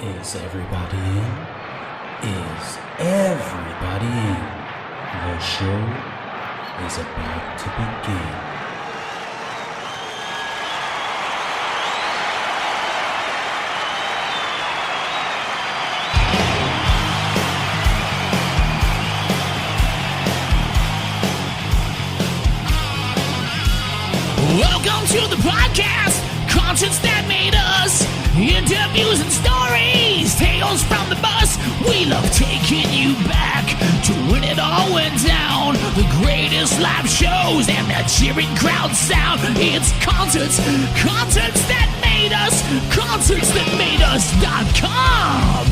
Is everybody in? Is everybody in? The show is about to begin. Welcome to the podcast, concerts that made us, interviews and stories, tales from the bus. We love taking you back to when it all went down, the greatest live shows and the cheering crowd sound. It's concerts that made us, concertsthatmadeus.com.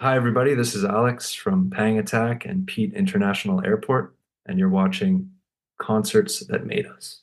Hi, everybody. This is Alex from Pang Attack and Pete International Airport, and you're watching Concerts That Made Us.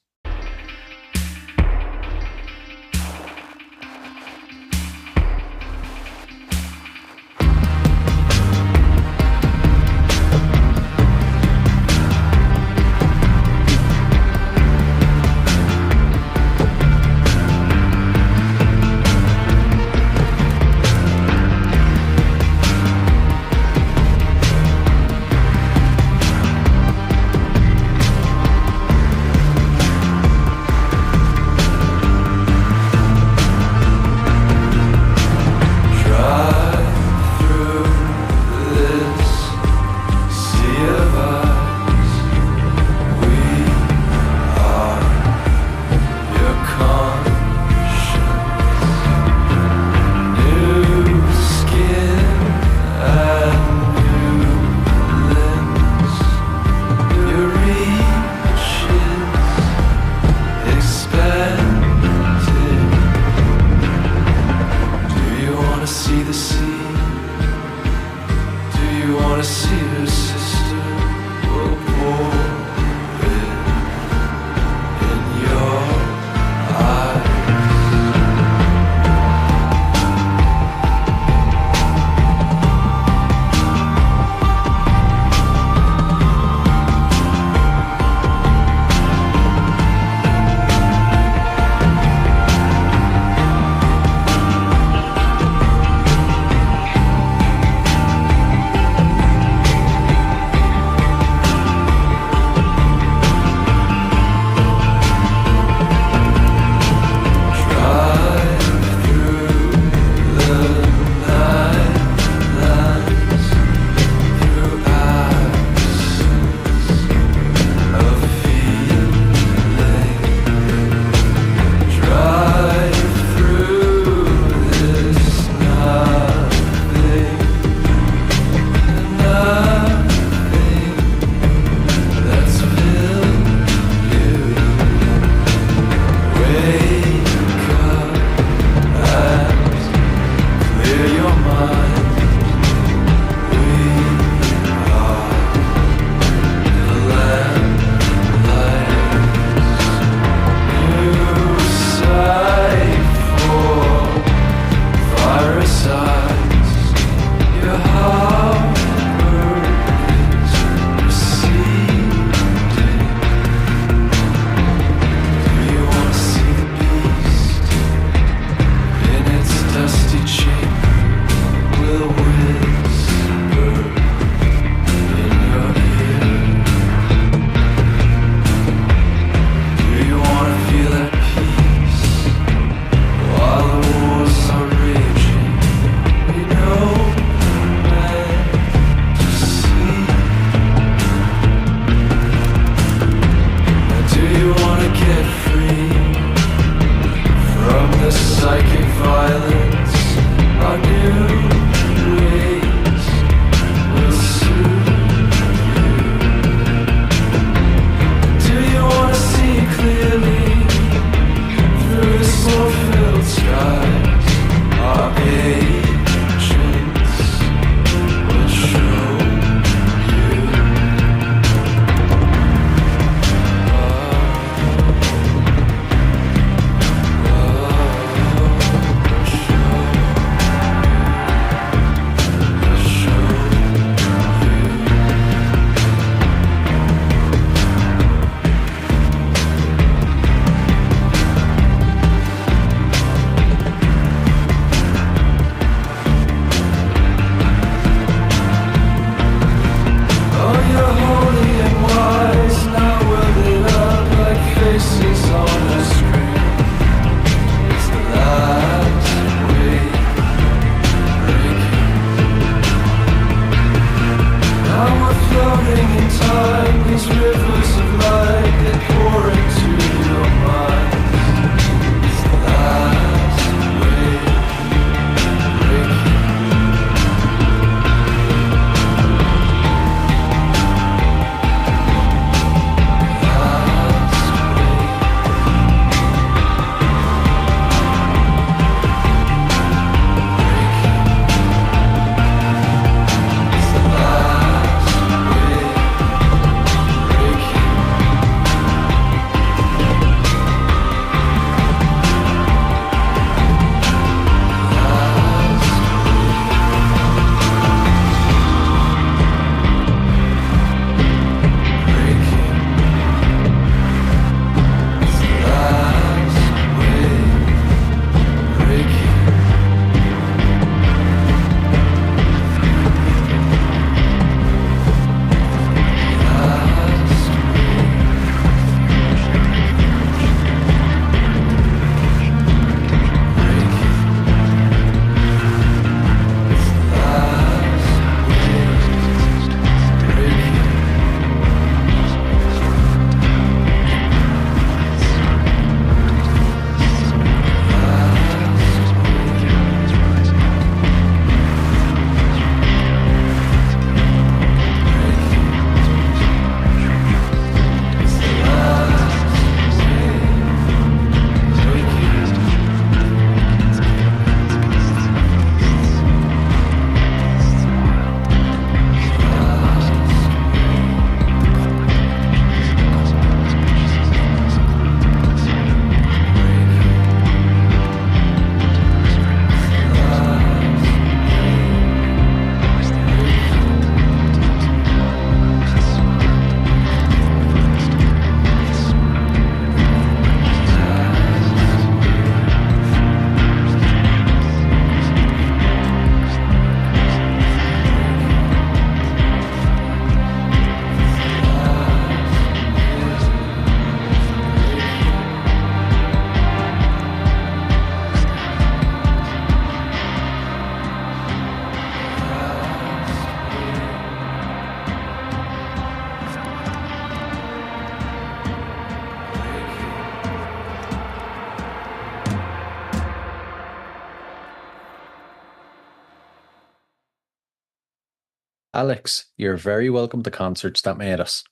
Alex, you're very welcome to Concerts That Made Us.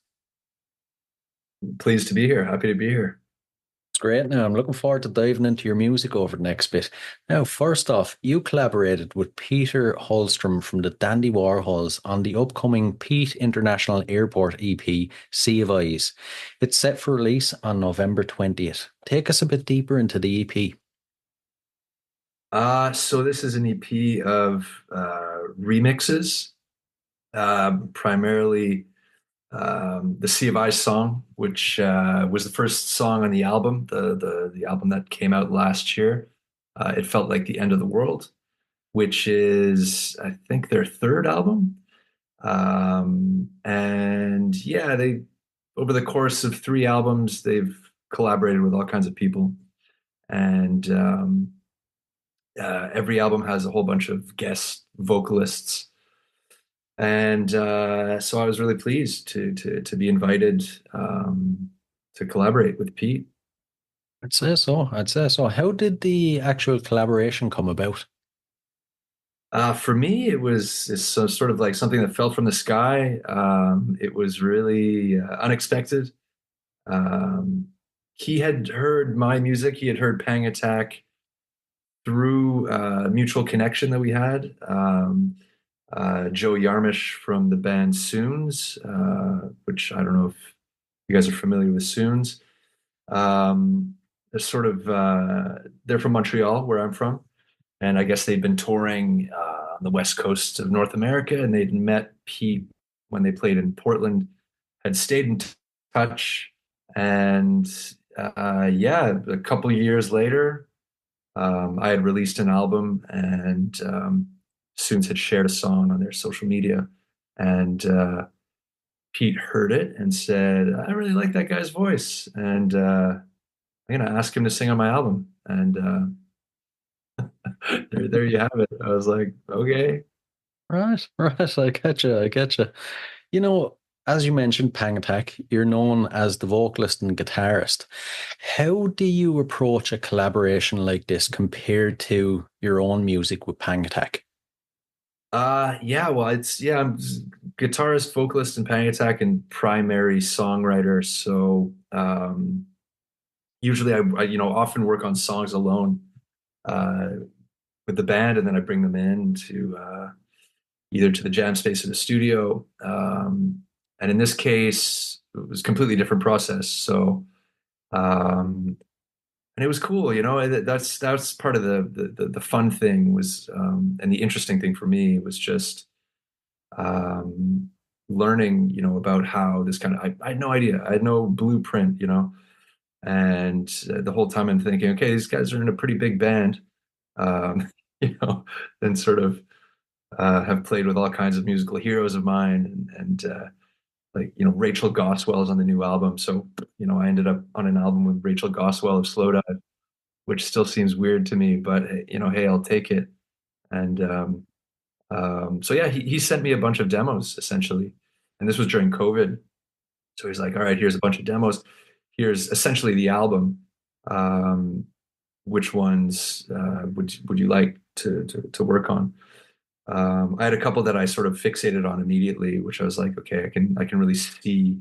Pleased to be here. Happy to be here. It's great now. I'm looking forward to diving into your music over the next bit. Now, first off, you collaborated with Peter Holmstrom from the Dandy Warhols on the upcoming Pete International Airport EP, Sea of Eyes. It's set for release on November 20th. Take us a bit deeper into the EP. So this is an EP of remixes, primarily the Sea of Eyes song, which was the first song on the album, the album that came out last year. It felt like the end of the world, which is, I think, their third album. And yeah, they over the course of three albums, they've collaborated with all kinds of people, and every album has a whole bunch of guest vocalists. And so I was really pleased to be invited to collaborate with Pete. I'd say so. I'd say so. How did the actual collaboration come about? For me, it's sort of like something that fell from the sky. It was really unexpected. Um, he had heard my music. He had heard Pang Attack through a mutual connection that we had. Joe Yarmish from the band Soons, which I don't know if you guys are familiar with Soons. They're sort of they're from Montreal, where I'm from, and I guess they'd been touring on the west coast of North America, and they'd met Pete when they played in Portland, had stayed in touch, and yeah, a couple years later, I had released an album, and Soons had shared a song on their social media, and Pete heard it and said, "I really like that guy's voice, and I'm gonna ask him to sing on my album." And there you have it. I was like, okay. Right, right. I get you. I get you. You know, as you mentioned, Pang Attack, you're known as the vocalist and guitarist. How do you approach a collaboration like this compared to your own music with Pang Attack? Yeah, well, I'm guitarist, vocalist in Panic Attack, and primary songwriter. So usually I often work on songs alone uh, with the band, and then I bring them in to either to the jam space or the studio. And in this case, it was a completely different process. So and it was cool, that's part of the fun thing was, and the interesting thing for me was just learning, about how this kind of, I had no idea, I had no blueprint, and the whole time I'm thinking, okay, these guys are in a pretty big band, um, and sort of have played with all kinds of musical heroes of mine, and like Rachel Goswell's on the new album, so I ended up on an album with Rachel Goswell of Slowdive, which still seems weird to me, but hey, I'll take it. And so yeah, he sent me a bunch of demos essentially, and this was during COVID. So he's like, "All right, here's a bunch of demos. Here's essentially the album. Which ones would you like to work on?" I had a couple that I sort of fixated on immediately, which I was like, okay, I can really see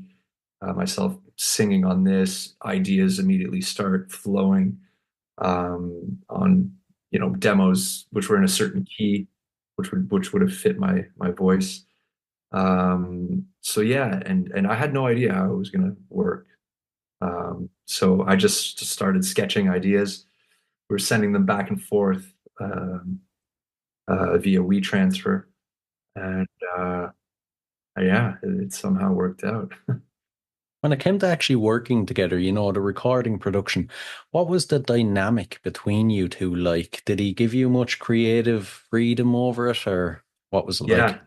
myself singing on this. Ideas immediately start flowing on demos which were in a certain key, which would have fit my voice. So yeah, and I had no idea how it was going to work. So I just started sketching ideas. We were sending them back and forth via WeTransfer, and yeah, it somehow worked out. When it came to actually working together, the recording production, what was the dynamic between you two like? Did he give you much creative freedom over it, or what was it like?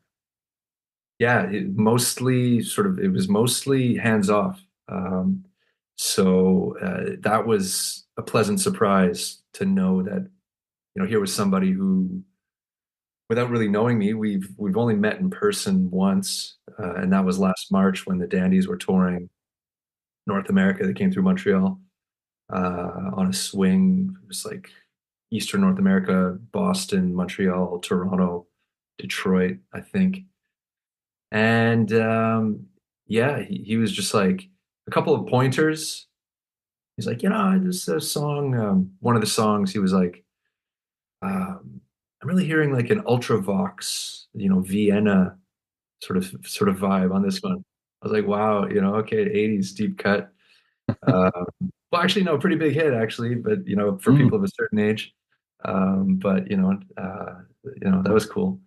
Yeah, it was mostly hands off. So that was a pleasant surprise to know that here was somebody who, without really knowing me, we've only met in person once, and that was last March when the Dandies were touring North America. They came through Montreal on a swing. It was like Eastern North America, Boston, Montreal, Toronto, Detroit, I think. And yeah, he was just like a couple of pointers. He's like, there's a song, one of the songs, he was like, I'm really hearing like an Ultravox, Vienna sort of vibe on this one. I was like, wow, okay, 80s deep cut. Uh, well, actually, no, pretty big hit actually, but for Mm. people of a certain age. But that was cool.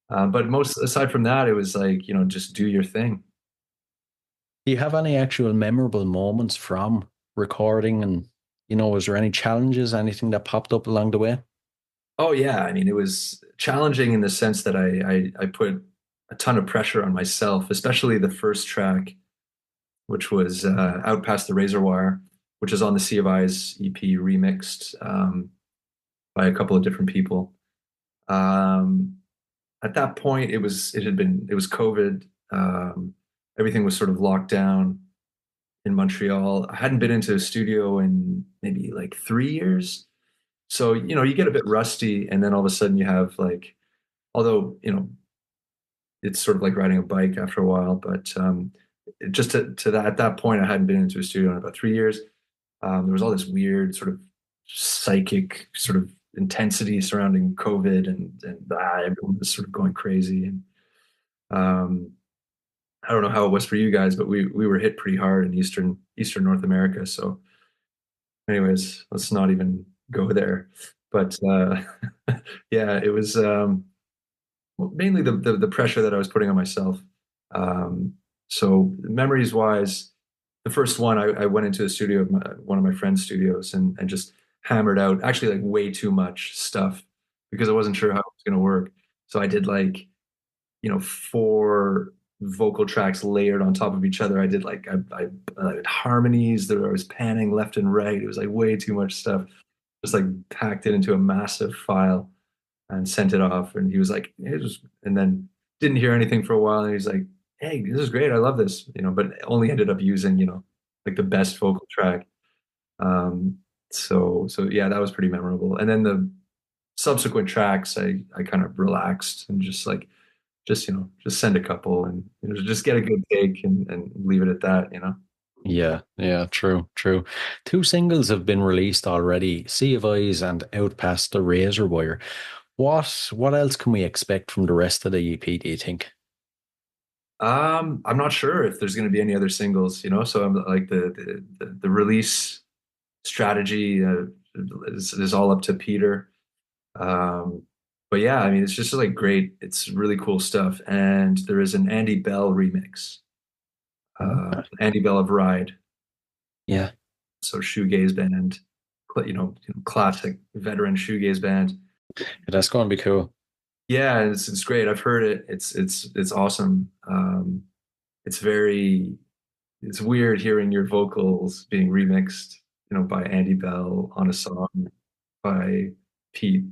But most aside from that, it was like, just do your thing. Do you have any actual memorable moments from recording? And, was there any challenges, anything that popped up along the way? Oh yeah, I mean, it was challenging in the sense that I put a ton of pressure on myself, especially the first track, which was Out Past the Razor Wire, which is on the Sea of Eyes EP remixed by a couple of different people. Um, at that point, it was COVID. Everything was sort of locked down in Montreal. I hadn't been into a studio in maybe like 3 years. So, you get a bit rusty, and then all of a sudden you have like, although, it's sort of like riding a bike after a while, but just to that at that point, I hadn't been into a studio in about 3 years. There was all this weird sort of psychic sort of intensity surrounding COVID, and everyone was sort of going crazy. And um, I don't know how it was for you guys, but we were hit pretty hard in Eastern North America. So, anyways, let's not even go there. But yeah, it was mainly the pressure that I was putting on myself. So memories wise, the first one I went into the studio of one of my friend's studios and just hammered out actually like way too much stuff because I wasn't sure how it was going to work. So I did like, four vocal tracks layered on top of each other. I did like I had harmonies that I was panning left and right. It was like way too much stuff. Just like packed it into a massive file and sent it off. And he was like, and then didn't hear anything for a while. And he's like, hey, this is great. I love this, but only ended up using, like the best vocal track. So yeah, that was pretty memorable. And then the subsequent tracks, I kind of relaxed and just like, just send a couple and just get a good take and leave it at that. Yeah, yeah, true, true. Two singles have been released already, Sea of Eyes and Out Past the Razor Wire. What else can we expect from the rest of the EP, do you think? I'm not sure if there's going to be any other singles. So I'm like the release strategy is all up to Peter. Um, but yeah, I mean, it's just like great. It's really cool stuff. And there is an Andy Bell remix, Andy Bell of Ride. Yeah, So shoegaze band, classic veteran shoegaze band. that's going to be cool. Yeah, it's great. I've heard it. It's awesome. It's weird hearing your vocals being remixed, by Andy Bell on a song by Pete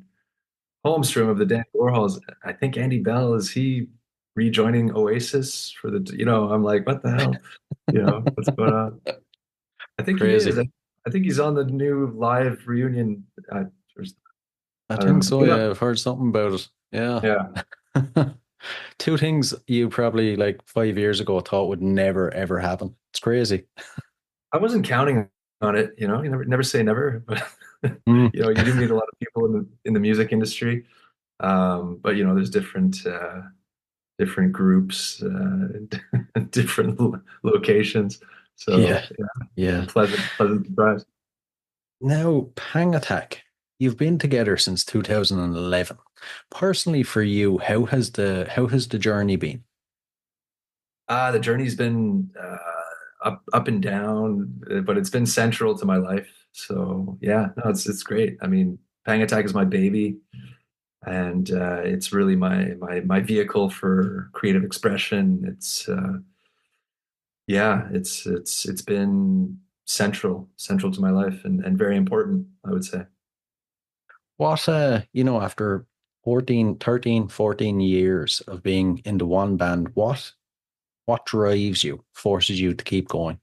Holmstrom of the Dandy Warhols. I think Andy Bell, is he rejoining Oasis for I'm like, what the hell? What's going on? I think he is. Crazy. I think he's on the new live reunion. I I don't think know. so, yeah. I've heard something about it. Yeah. Yeah. Two things you probably like 5 years ago thought would never ever happen. It's crazy. I wasn't counting on it, you never say never, but Mm. you do meet a lot of people in the music industry. But there's different groups, different locations. So Yeah, yeah, yeah. pleasant surprise. Now, Pang Attack, you've been together since 2011. Personally, for you, how has the journey been? The journey's been up and down, but it's been central to my life. So yeah, no, it's great. I mean, Pang Attack is my baby, and it's really my vehicle for creative expression. It's been central to my life and very important, I would say. What, after 14, 13, 14 years of being in the one band, what drives you, forces you to keep going?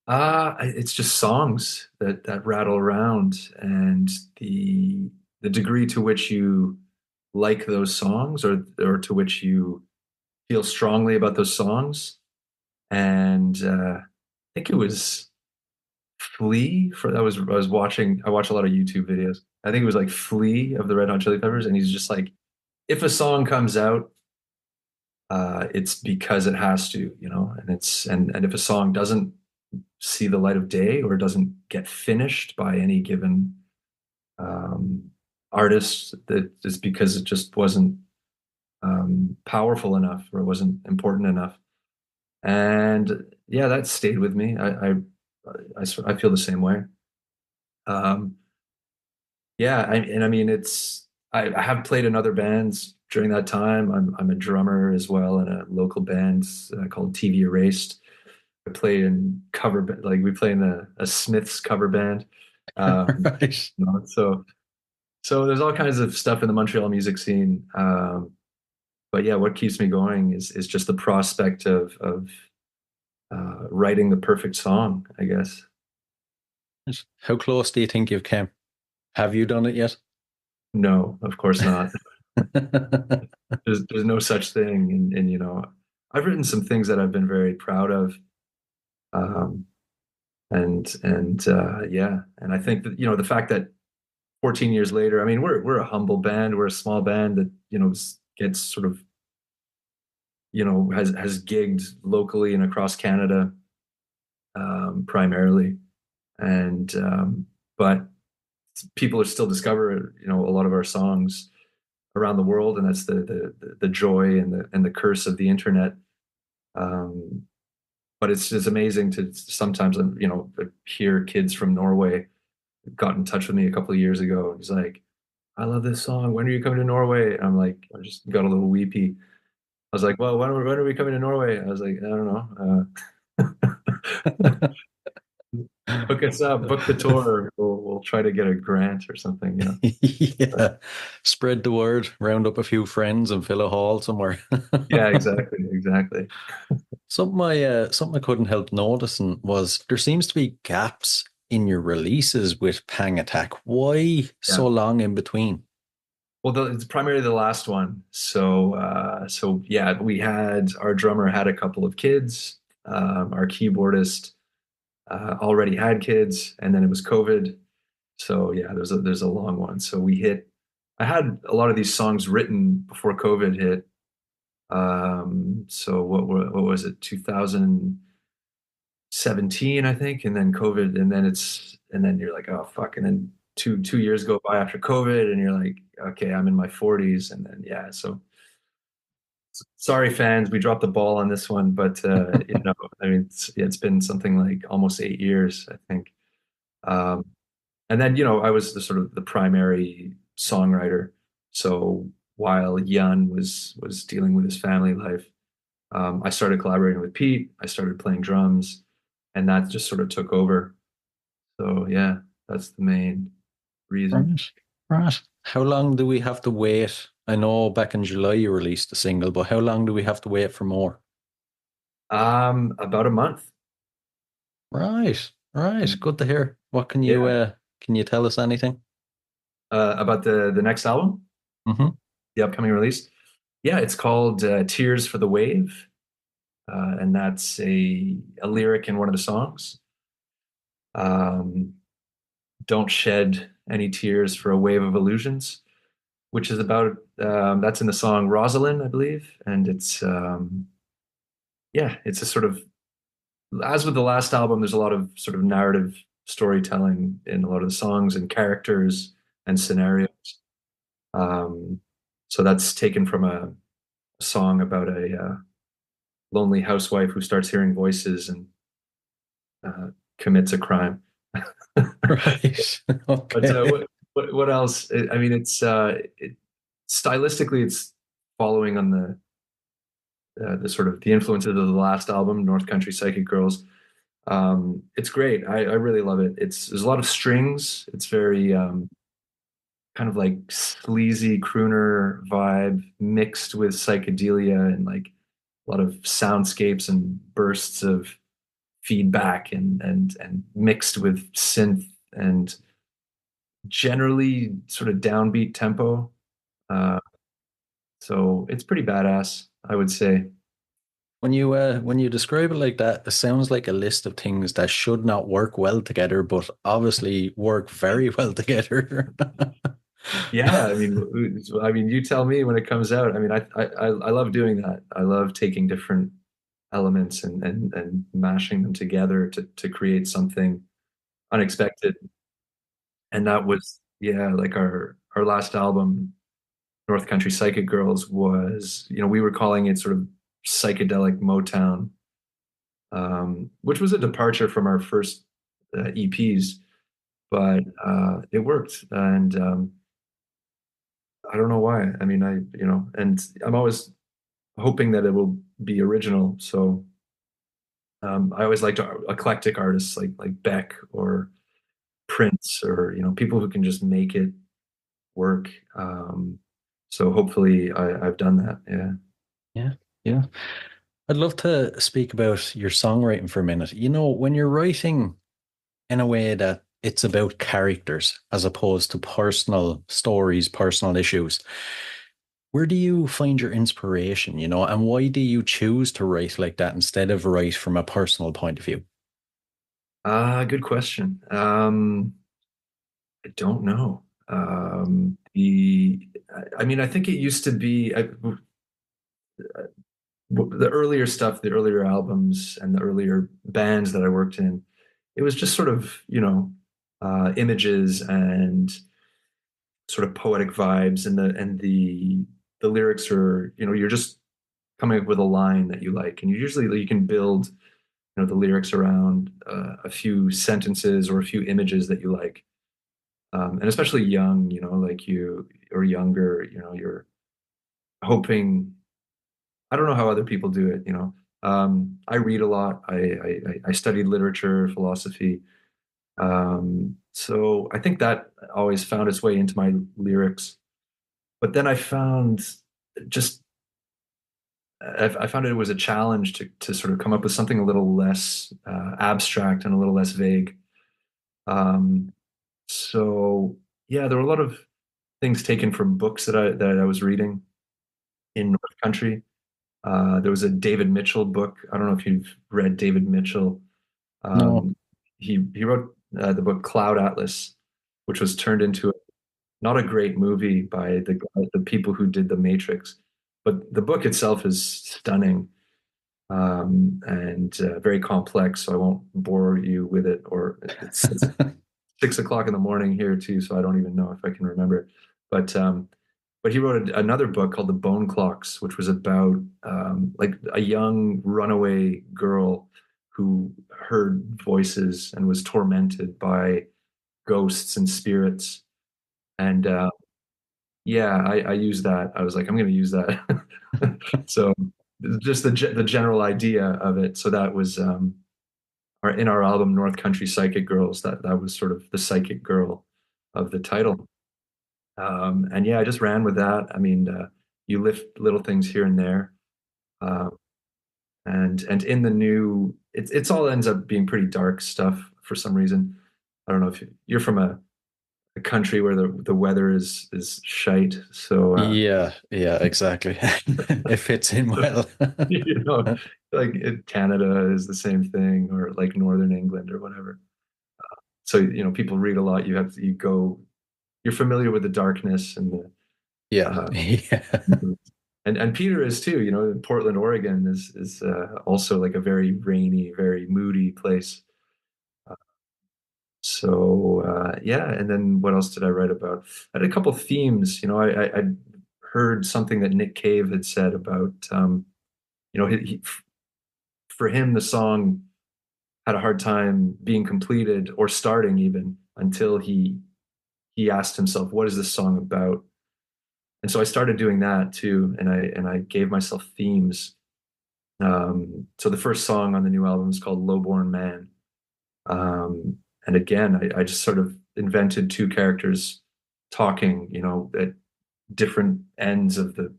It's just songs that rattle around, and the degree to which you like those songs, or to which you feel strongly about those songs. And I think it was Flea for that was I was watching. I watch a lot of YouTube videos. I think it was like Flea of the Red Hot Chili Peppers, and he's just like, if a song comes out, it's because it has to, you know, and and if a song doesn't see the light of day or doesn't get finished by any given um, artist, that is because it just wasn't powerful enough or it wasn't important enough. And yeah, that stayed with me. I feel the same way. Um, yeah, and I mean, I have played in other bands during that time. I'm a drummer as well in a local band called TV Erased. I play in like we play in a Smiths cover band. Right. You know, so there's all kinds of stuff in the Montreal music scene. But yeah, what keeps me going is just the prospect of writing the perfect song, I guess. How close do you think you've come? Have you done it yet? No, of course not. There's no such thing. And you know, I've written some things that I've been very proud of. Um, and yeah, and I think that, you know, the fact that 14 years later, I mean, we're a humble band, we're a small band that, you know, gets sort of, you know, has gigged locally and across Canada, primarily. And but people are still discovering, you know, a lot of our songs around the world, and that's the joy and the curse of the internet. Um, but it's just amazing to sometimes, you know, hear kids from Norway got in touch with me a couple of years ago. He's like, "I love this song. When are you coming to Norway?" And I'm like, I just got a little weepy. I was like, "Well, when are we coming to Norway?" I was like, "I don't know. Hook us up, book the tour. We'll try to get a grant or something, you know." Yeah. Spread the word, round up a few friends and fill a hall somewhere. Yeah, exactly, exactly. Something I couldn't help noticing was there seems to be gaps in your releases with Pang Attack. Why Yeah. so long in between? Well, it's primarily the last one. So, so yeah, we had our drummer had a couple of kids. Our keyboardist already had kids, and then it was COVID. So yeah, there's a long one. So we hit. I had a lot of these songs written before COVID hit. So what was it? 2017, I think, and then COVID, and then you're like, oh fuck, and then two years go by after COVID, and you're like, okay, I'm in my 40s, and then yeah, so sorry fans, we dropped the ball on this one, but you know, I mean, it's been something like almost 8 years, I think. Um, and then, you know, I was the sort of the primary songwriter. So while Jan was dealing with his family life, I started collaborating with Pete. I started playing drums, and that just sort of took over. So yeah, that's the main reason. Right. Right. How long do we have to wait? I know back in July you released a single, but how long do we have to wait for more? About a month. Right. Right. Good to hear. What Yeah. can you tell us anything? About the next album, Mm-hmm. the upcoming release. Yeah, it's called "Tears for the Wave," and that's a lyric in one of the songs. Um, Don't shed any tears for a wave of illusions, which is about that's in the song Rosalind, I believe, and it's yeah, it's a sort of, as with the last album, there's a lot of sort of narrative storytelling in a lot of the songs and characters and scenarios. Um, so that's taken from a song about a lonely housewife who starts hearing voices and uh, commits a crime. Right. But Okay. what else? I mean, stylistically, it's following on the sort of the influences of the last album, North Country Psychic Girls. It's great. I really love it. There's a lot of strings. It's very kind of like sleazy crooner vibe mixed with psychedelia and like a lot of soundscapes and bursts of feedback and mixed with synth and generally sort of downbeat tempo. Uh, so it's pretty badass, I would say. When you describe it like that, it sounds like a list of things that should not work well together, but obviously work very well together. Yeah, I mean, you tell me when it comes out. I mean, I love doing that. I love taking different elements and mashing them together to create something unexpected. And that was, yeah, like our last album, North Country Psychic Girls, was, we were calling it sort of psychedelic Motown, which was a departure from our first EPs, but it worked. And I don't know why. I mean, and I'm always hoping that it will be original. So I always liked eclectic artists like Beck or Prince, or people who can just make it work. So hopefully I've done that. Yeah. Yeah, yeah. I'd love to speak about your songwriting for a minute. When you're writing in a way that it's about characters as opposed to personal stories, personal issues, where do you find your inspiration, and why do you choose to write like that instead of write from a personal point of view? Good question. I don't know. I mean, I think it used to be the earlier stuff, the earlier albums and the earlier bands that I worked in. It was just sort of, images and sort of poetic vibes, and the lyrics are, you're just coming up with a line that you like, and you can build, the lyrics around a few sentences or a few images that you like. And especially young, like you or younger, you're hoping. I don't know how other people do it. I read a lot. I studied literature, philosophy. So I think that always found its way into my lyrics. But then just I found it was a challenge to sort of come up with something a little less abstract and a little less vague. Um, so yeah, there were a lot of things taken from books that I was reading in North Country. There was a David Mitchell book. I don't know if you've read David Mitchell. No. Um, he wrote the book Cloud Atlas, which was turned into not a great movie by the people who did The Matrix, but the book itself is stunning, and very complex. So I won't bore you with it. Or it's 6 o'clock in the morning here too, so I don't even know if I can remember it. But he wrote another book called The Bone Clocks, which was about like a young runaway girl who heard voices and was tormented by ghosts and spirits. And yeah, I used that. I was like, I'm going to use that. So just the general idea of it. So that was in our album North Country Psychic Girls. That was sort of the psychic girl of the title. And yeah, I just ran with that. I mean, you lift little things here and there, uh, and in the new, it's all ends up being pretty dark stuff for some reason. I don't know if you're from a country where the weather is shite, so Yeah, yeah, exactly. It fits in well. you know, like Canada is the same thing, or like Northern England or whatever. So people read a lot. You're familiar with the darkness and the Yeah, uh, yeah. and Peter is too. Portland, Oregon is also like a very rainy, very moody place. Uh, So yeah, and then what else did I write about? I had a couple themes. I heard something that Nick Cave had said about for him the song had a hard time being completed or starting even until he asked himself, what is this song about? And so I started doing that too, and I gave myself themes. So the first song on the new album is called Lowborn Man. And again, I just sort of invented two characters talking, at different ends of the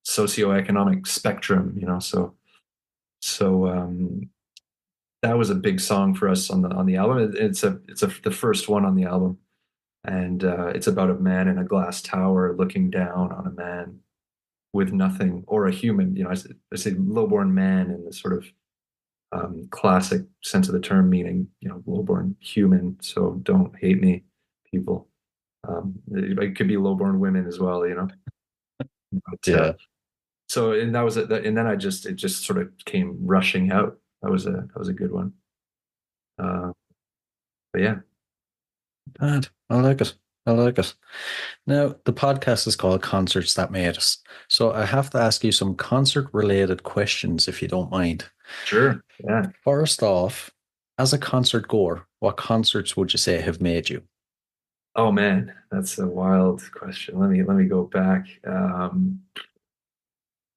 socioeconomic spectrum, so that was a big song for us on the album. It's the first one on the album, and it's about a man in a glass tower looking down on a man. with nothing, or a human. I say lowborn man in the sort of classic sense of the term, meaning lowborn human. So don't hate me, people. It could be lowborn women as well. But Yeah. so and that was it. And then it just sort of came rushing out. That was a good one. Uh, but yeah. Bad. I like it. I like it. Now, the podcast is called Concerts That Made Us. So I have to ask you some concert related questions if you don't mind. Sure. Yeah. First off, as a concert goer, what concerts would you say have made you? Oh man, that's a wild question. Let me go back.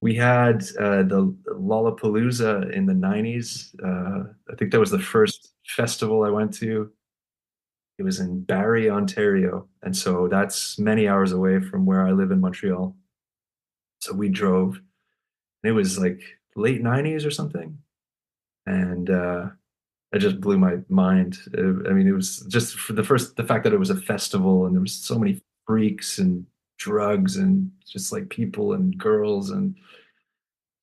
We had the Lollapalooza in the 90s. I think that was the first festival I went to. It was in Barrie, Ontario. And so that's many hours away from where I live in Montreal. So we drove, and it was like late 90s or something. And it just blew my mind. I mean, it was just for the fact that it was a festival and there was so many freaks and drugs and just like people and girls. And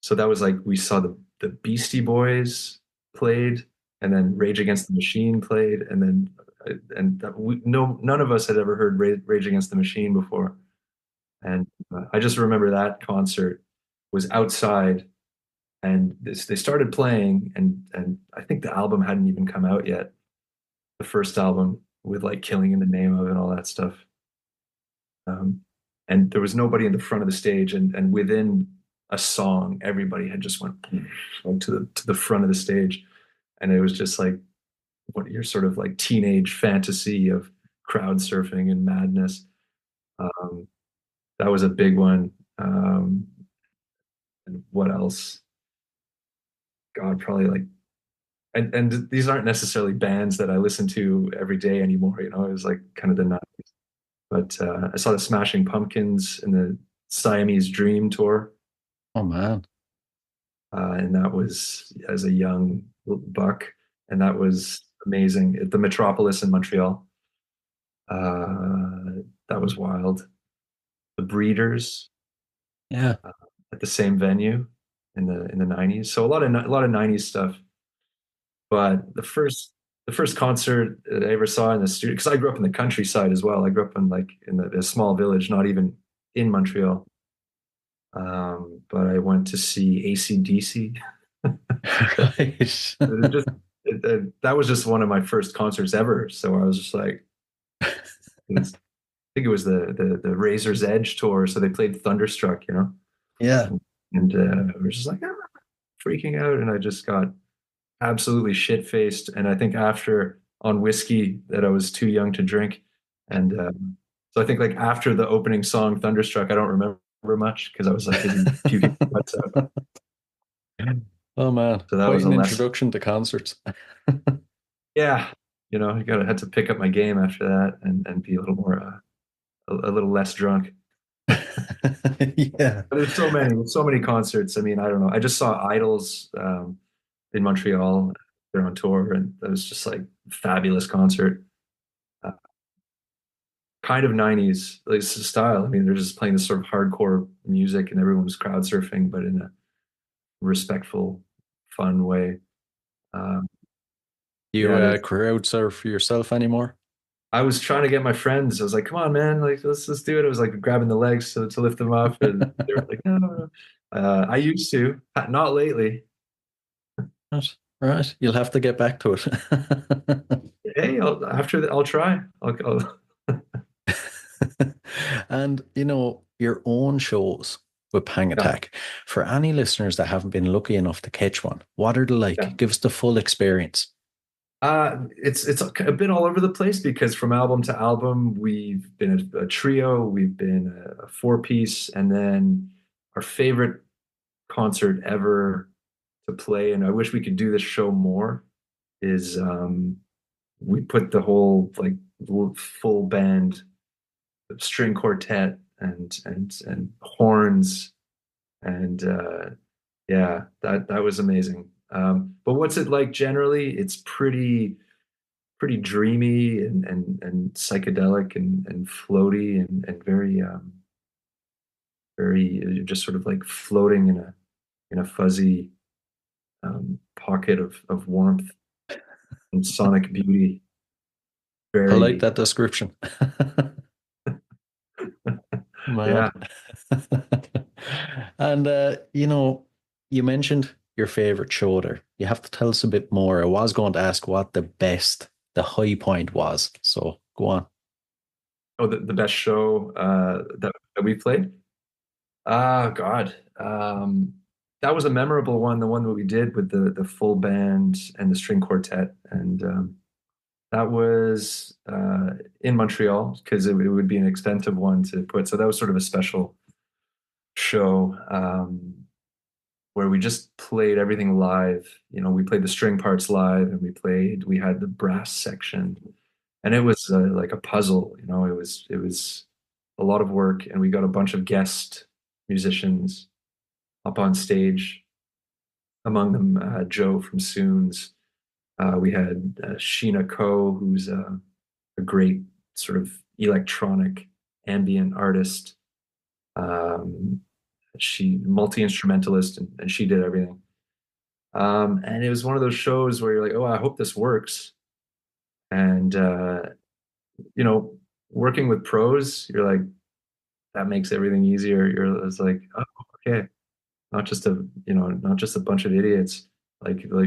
so that was like, we saw the Beastie Boys played, and then Rage Against the Machine played. And then, none of us had ever heard Rage Against the Machine before. And I just remember that concert was outside, and they started playing, and I think the album hadn't even come out yet, the first album with like Killing in the Name of and all that stuff. And there was nobody in the front of the stage, and within a song, everybody had just went to the front of the stage, and it was just like what your sort of like teenage fantasy of crowd surfing and madness. Um, that was a big one. And what else? God, probably like, and these aren't necessarily bands that I listen to every day anymore. It was like kind of the 90s. But I saw the Smashing Pumpkins in the Siamese Dream tour, Oh man. and that was as a young buck, and that was amazing at the Metropolis in Montreal. That was wild. The Breeders Yeah. at the same venue in the 90s. So a lot of 90s stuff. But the first concert that I ever saw in the studio, because I grew up in the countryside as well. I grew up in a small village, not even in Montreal. But I went to see AC/DC. Right. That was just one of my first concerts ever. So I was just like, I think it was the Razor's Edge tour. So they played Thunderstruck. Yeah. And I was just like freaking out, and I just got absolutely shit faced. And I think after on whiskey that I was too young to drink, and so I think like after the opening song Thunderstruck, I don't remember much because I was like puking. But, Oh man. so that Quite was a an lesson. introduction to concerts. Yeah, I had to pick up my game after that and be a little more a little less drunk. Yeah. But there's so many concerts. I mean, I don't know. I just saw Idols in Montreal. They're on tour, and that was just like fabulous concert. Uh, kind of 90s like style. I mean, they're just playing this sort of hardcore music, and everyone was crowd surfing, but in a respectful, fun way. Um, You yeah, crowd surf yourself anymore? I was trying to get my friends. I was like, "Come on, man! Like, let's do it." I was like grabbing the legs to lift them up, and they were like, "No, no, no." I used to, not lately. Right. Right. You'll have to get back to it. Hey, I'll try. And your own shows with Pang Yeah, Attack. For any listeners that haven't been lucky enough to catch one, what are they yeah. like? Give us the full experience. It's a bit all over the place because from album to album, we've been a trio, we've been a four-piece, and then our favorite concert ever to play, and I wish we could do this show more, is we put the whole like full band, string quartet and horns, and yeah, that was amazing. But what's it like generally? It's pretty dreamy and psychedelic and floaty and very very, you're just sort of like floating in a fuzzy pocket of warmth and sonic beauty. I like Very, that description. Man. yeah. And you mentioned your favorite show there. You have to tell us a bit more. I was going to ask what the high point was. So go on. Oh, the best show that we played. Ah, God. That was a memorable one, the one that we did with the full band and the string quartet. And that was in Montreal because it would be an expensive one to put. So that was sort of a special show where we just played everything live. You know, we played the string parts live, and we had the brass section, and it was like a puzzle. You know, it was a lot of work, and we got a bunch of guest musicians up on stage. Among them, Joe from Soons. We had Sheena Ko, who's a great sort of electronic ambient artist. She multi-instrumentalist, and she did everything. And it was one of those shows where you're like, oh, I hope this works. And you know, working with pros, you're like, that makes everything easier. It's like, oh, okay, not just a bunch of idiots like who are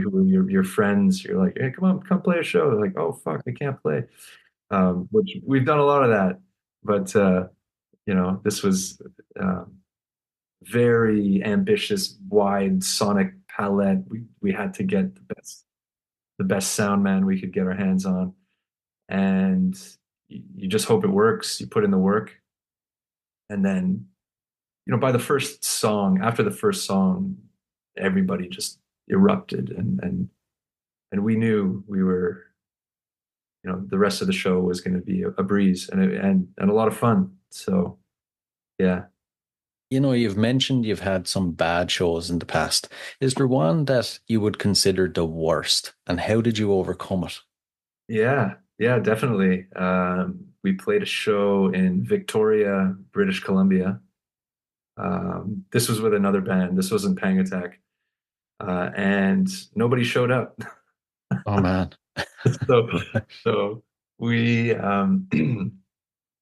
your friends. You're like, hey, come on, come play a show. They're like, oh fuck, I can't play. Which we've done a lot of that, but this was very ambitious, wide sonic palette. We had to get the best sound man we could get our hands on, and you just hope it works. You put in the work, and then by the first song, after the first song, everybody just erupted, and we knew we were, the rest of the show was going to be a breeze and a lot of fun. So, yeah. You've mentioned you've had some bad shows in the past. Is there one that you would consider the worst, and how did you overcome it? Yeah, definitely. We played a show in Victoria, British Columbia. This was with another band. This wasn't Pang Attack. And nobody showed up. Oh man. so we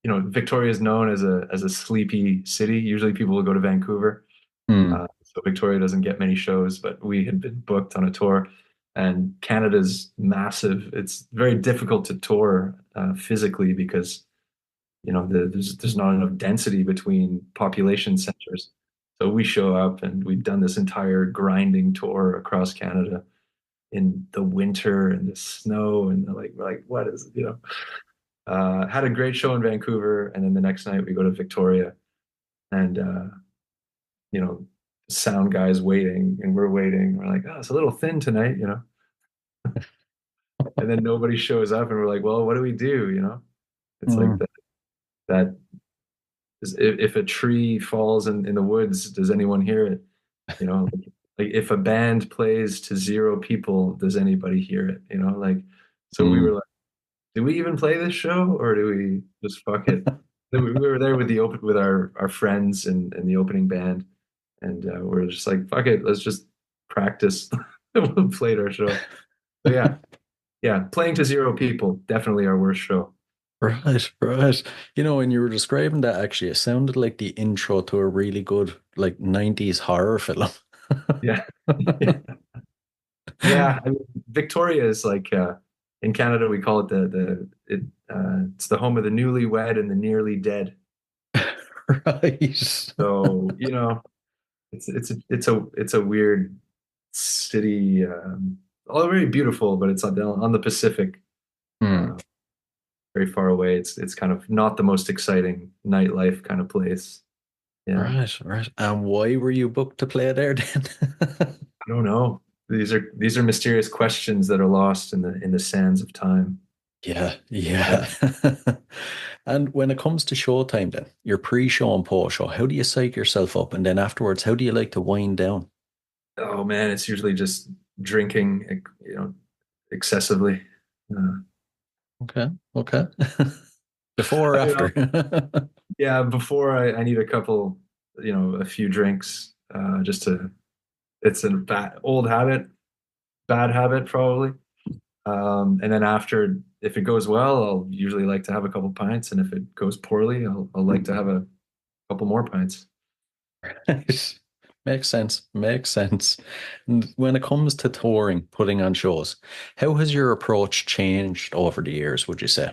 Victoria is known as a sleepy city. Usually people will go to Vancouver. So Victoria doesn't get many shows, but we had been booked on a tour, and Canada's massive. It's very difficult to tour physically because there's not enough density between population centers. So we show up, and we've done this entire grinding tour across Canada in the winter and the snow, and we're like, what is had a great show in Vancouver, and then the next night we go to Victoria, and sound guys waiting, and we're waiting. We're like, oh, it's a little thin tonight, and then nobody shows up, and we're like, well, what do we do? It's like that if a tree falls in the woods, does anyone hear it? Like if a band plays to zero people, does anybody hear it? So we were like, do we even play this show, or do we just fuck it? We were there with with our friends and the opening band, and we're just like, fuck it, let's just practice. We played our show. So yeah, playing to zero people, definitely our worst show. Right. When you were describing that, actually, it sounded like the intro to a really good, 90s horror film. Yeah. Yeah. I mean, Victoria is in Canada, we call it it's the home of the newlywed and the nearly dead. Right. So, it's a weird city, all very beautiful, but it's on the Pacific. Very far away. It's kind of not the most exciting nightlife kind of place. Yeah. Right. And why were you booked to play there then? I don't know. These are mysterious questions that are lost in the sands of time. Yeah. And when it comes to showtime then, your pre-show and post-show, how do you psych yourself up? And then afterwards, how do you like to wind down? Oh man, it's usually just drinking, excessively. Okay. Before or after? Yeah, before I need a couple a few drinks, just to, it's a bad habit probably. And then after, if it goes well, I'll usually like to have a couple pints, and if it goes poorly, I'll like to have a couple more pints. Makes sense. Makes sense. And when it comes to touring, putting on shows, how has your approach changed over the years, would you say?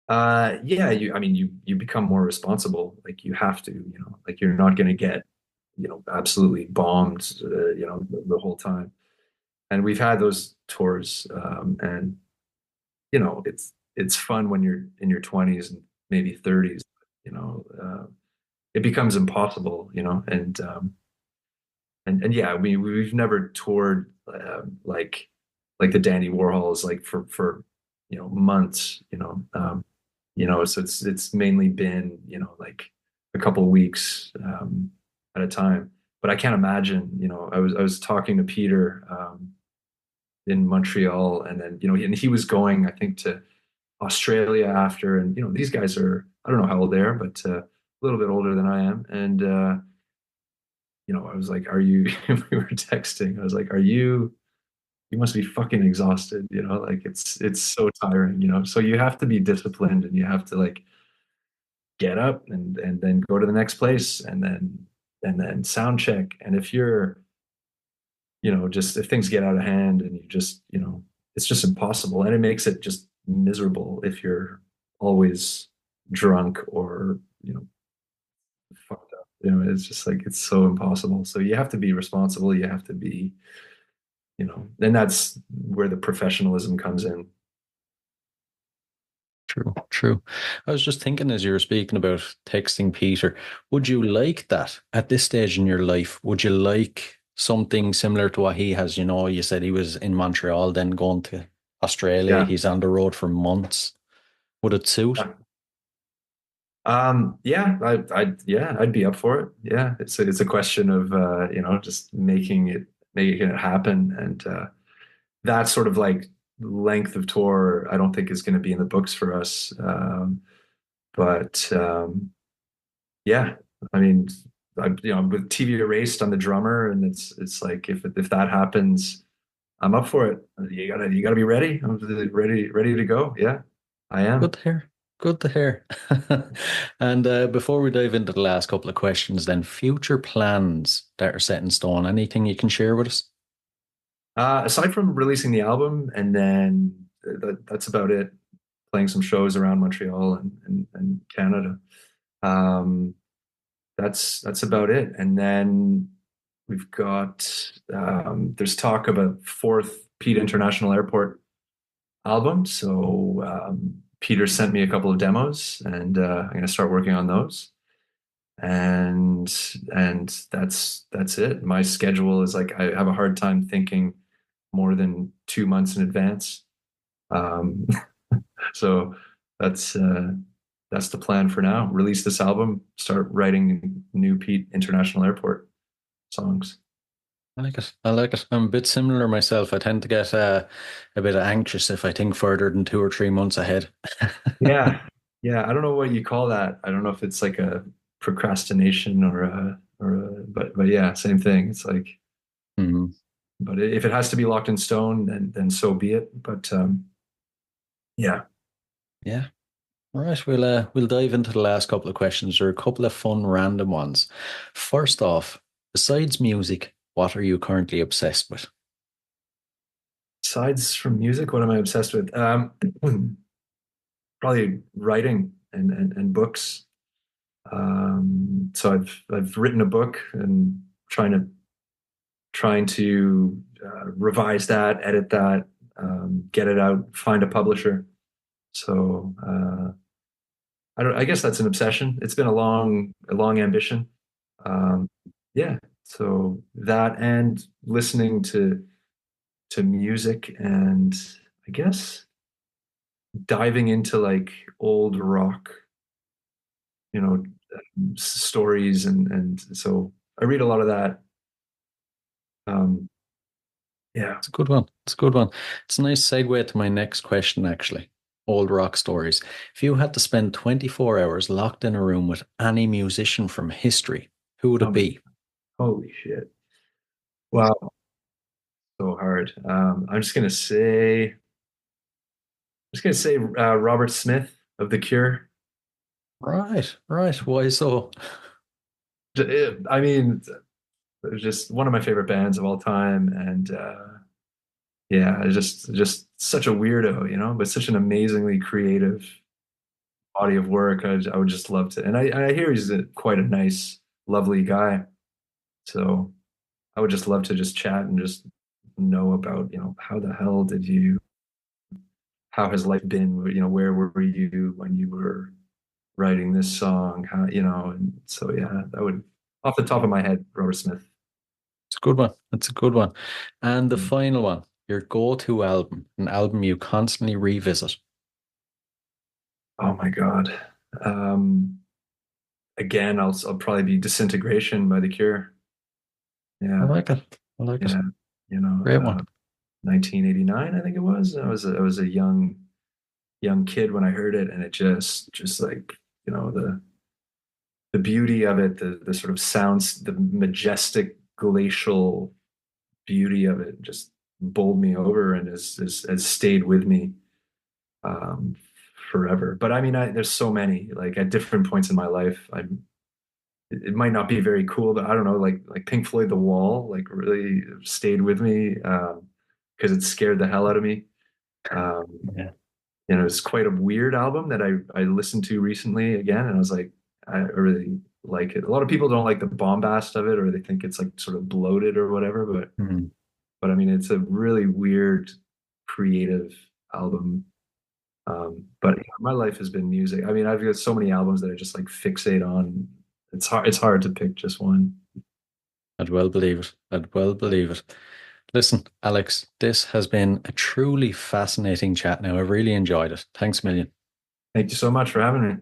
Yeah, I mean, you become more responsible. Like you have to, like you're not going to get, absolutely bombed, the whole time. And we've had those tours, and it's fun when you're in your 20s and maybe 30s. It becomes impossible, and yeah, we've never toured, like the Dandy Warhols, like for months, so it's mainly been, like a couple of weeks, at a time. But I can't imagine, I was talking to Peter, in Montreal, and then, and he was going, I think, to Australia after, and these guys are, I don't know how old they are, but a little bit older than I am. And I was like, are you, we were texting, I was like, you must be fucking exhausted, like it's so tiring, so you have to be disciplined, and you have to like get up and then go to the next place, and then sound check. And if you're, just, if things get out of hand, and you just, it's just impossible, and it makes it just miserable if you're always drunk or, fucked up. It's just like, it's so impossible. So you have to be responsible. You have to be, and that's where the professionalism comes in. True, true. I was just thinking as you were speaking about texting Peter, would you like that at this stage in your life? Would you like something similar to what he has? You said he was in Montreal, then going to Australia. Yeah. He's on the road for months. Would it suit? Yeah, I'd be up for it. Yeah. It's a question of, just making it happen. And, that sort of like length of tour, I don't think is going to be in the books for us. But yeah, I mean, with TV Erased on the drummer, and it's like, if that happens, I'm up for it. You gotta be ready. I'm ready to go. Yeah, I am. Good to hear. Good to hear. And before we dive into the last couple of questions, then future plans that are set in stone, anything you can share with us? Aside from releasing the album, and then that's about it. Playing some shows around Montreal and Canada. Um, that's about it. And then we've got, there's talk of a fourth Pete International Airport album. So, Peter sent me a couple of demos, and I'm going to start working on those. And that's it. My schedule is like, I have a hard time thinking more than 2 months in advance. Um, so that's the plan for now. Release this album, start writing new Pete International Airport songs. I like it. I like it. I'm a bit similar myself. I tend to get a bit anxious if I think further than 2 or 3 months ahead. Yeah. Yeah. I don't know what you call that. I don't know if it's like a procrastination but yeah, same thing. It's like, Mhm. but if it has to be locked in stone, then so be it. But yeah. Yeah. All right. We'll dive into the last couple of questions. There are a couple of fun random ones. First off, besides music, what are you currently obsessed with? Besides from music, what am I obsessed with? Probably writing and books. So I've written a book, and trying to revise that, edit that, get it out, find a publisher. So I guess that's an obsession. It's been a long ambition. Um, yeah. So that, and listening to music, and I guess diving into like old rock, stories, and so I read a lot of that. Yeah. It's a good one. It's a good one. It's a nice segue to my next question, actually. old rock stories. If you had to spend 24 hours locked in a room with any musician from history, who would it be? Holy shit. Wow. So hard. I'm just gonna say Robert Smith of The Cure. Right, right. Why so? I mean, it was just one of my favorite bands of all time, and yeah, it's just such a weirdo, you know, but such an amazingly creative body of work. I would just love to, and I hear he's quite a nice, lovely guy. So I would just love to just chat and just know about, you know, how the hell did you, how has life been? You know, where were you when you were writing this song? How, you know, and so yeah, that would, off the top of my head, Robert Smith. It's a good one. It's a good one. And the final one, your go-to album, an album you constantly revisit. Oh my God. Again, I'll probably be Disintegration by The Cure. I Yeah, like it. I like it. yeah, you know, Great one. 1989, I think it was. I was a young kid when I heard it, and it just like, you know, the beauty of it, the sort of sounds, the majestic glacial beauty of it just bowled me over and has stayed with me um, forever. But I mean, there's so many, like at different points in my life. It might not be very cool, but I don't know, like Pink Floyd The Wall, like really stayed with me because it scared the hell out of me. Yeah. You know, it's quite a weird album that I listened to recently again, and I was like, I really like it. A lot of people don't like the bombast of it, or they think it's like sort of bloated or whatever, Mhm. but I mean, it's a really weird, creative album. But my life has been music. I mean, I've got so many albums that I just like fixate on. It's hard to pick just one. I'd well believe it. I'd well believe it. Listen, Alex, this has been a truly fascinating chat now. I've really enjoyed it. Thanks a million. Thank you so much for having me.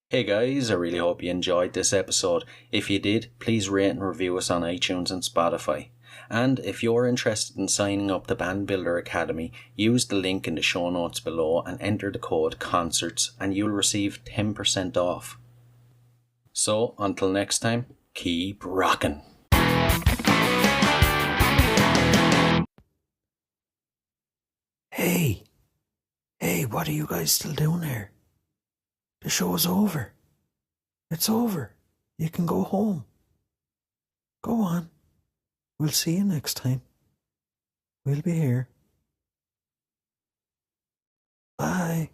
Hey guys, I really hope you enjoyed this episode. If you did, please rate and review us on iTunes and Spotify. And if you're interested in signing up to Band Builder Academy, use the link in the show notes below and enter the code CONCERTS and you'll receive 10% off. So, until next time, keep rocking. Hey, what are you guys still doing here? The show's over. It's over. You can go home. Go on. We'll see you next time. We'll be here. Bye.